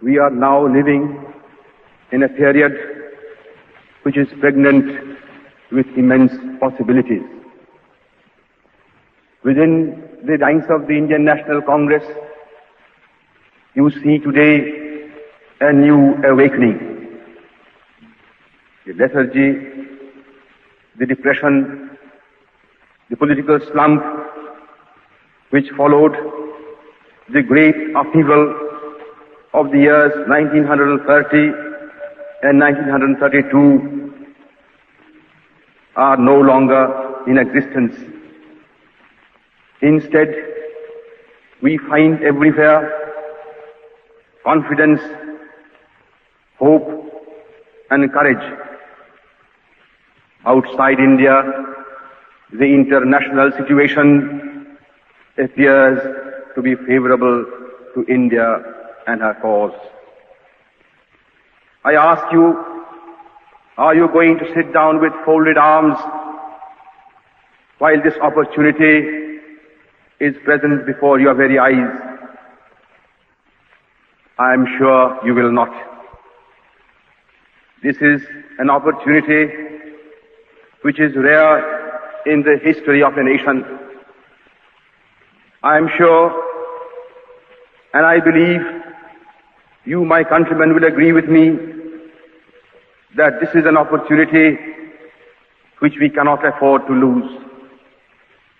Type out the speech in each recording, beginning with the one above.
We are now living in a period which is pregnant with immense possibilities. Within the ranks of the Indian National Congress, you see today a new awakening. The lethargy, the depression, the political slump which followed the great upheaval of the years 1930 and 1932 are no longer in existence. Instead, we find everywhere confidence, hope and courage. Outside India, the international situation appears to be favorable to India and her cause. I ask you, are you going to sit down with folded arms while this opportunity is present before your very eyes? I am sure you will not. This is an opportunity which is rare in the history of a nation. I am sure, and I believe you, my countrymen, will agree with me that this is an opportunity which we cannot afford to lose,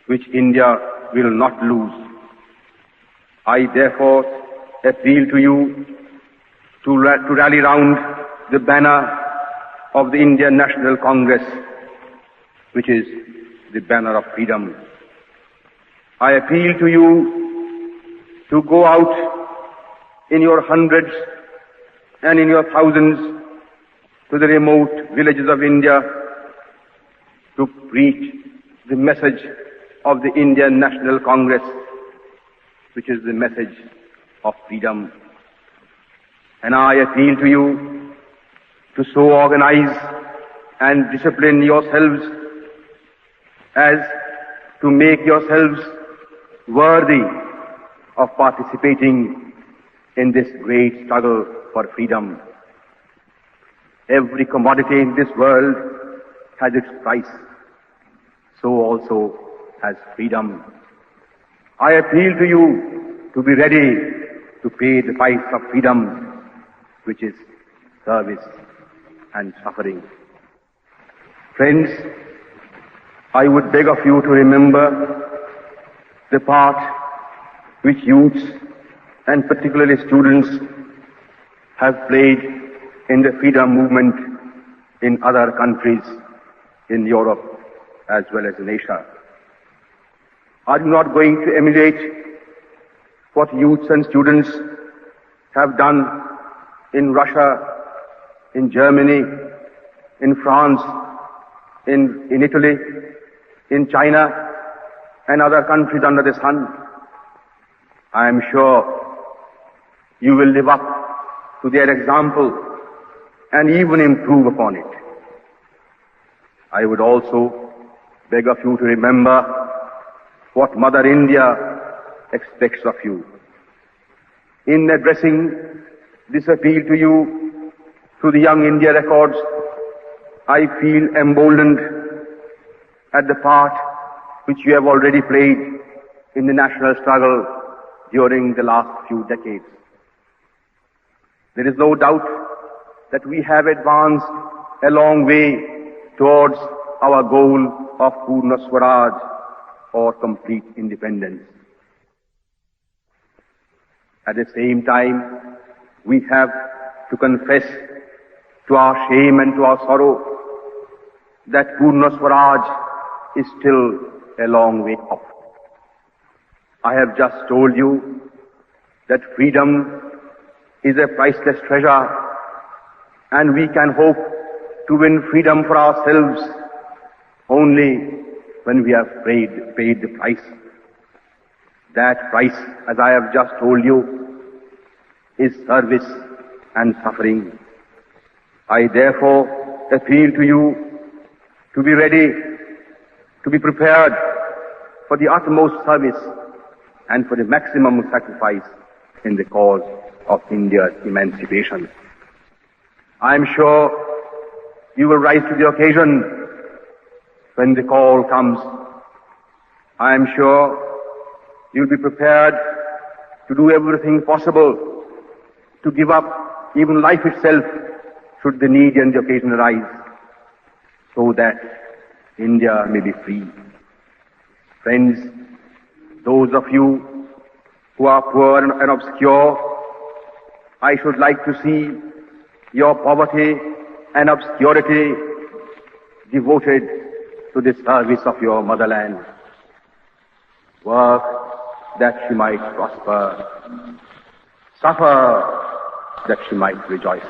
which India will not lose. I therefore appeal to you to rally round the banner of the Indian National Congress, which is the banner of freedom. I appeal to you to go out in your hundreds and in your thousands to the remote villages of India to preach the message of the Indian National Congress, which is the message of freedom. And I appeal to you to so organize and discipline yourselves as to make yourselves worthy of participating in this great struggle for freedom. Every commodity in this world has its price. So also has freedom. I appeal to you to be ready to pay the price of freedom, which is service and suffering. Friends, I would beg of you to remember the part which youths and particularly students have played in the freedom movement in other countries in Europe as well as in Asia. Are you not going to emulate what youths and students have done in Russia, in Germany, in France, in Italy, in China, and other countries under the sun? I am sure you will live up to their example and even improve upon it. I would also beg of you to remember what Mother India expects of you. In addressing this appeal to you through the Young India Records, I feel emboldened at the part which you have already played in the national struggle during the last few decades. There is no doubt that we have advanced a long way towards our goal of Purna Swaraj, or complete independence. At the same time, we have to confess to our shame and to our sorrow that Purna Swaraj is still a long way off. I have just told you that freedom is a priceless treasure, and we can hope to win freedom for ourselves only when we have paid the price. That price, as I have just told you, is service and suffering. I therefore appeal to you to be ready, to be prepared for the utmost service and for the maximum sacrifice in the cause of India's emancipation. I am sure you will rise to the occasion when the call comes. I am sure you will be prepared to do everything possible to give up even life itself should the need and the occasion arise, so that India may be free. Friends, those of you who are poor and obscure, I should like to see your poverty and obscurity devoted to the service of your motherland. Work that she might prosper, suffer that she might rejoice.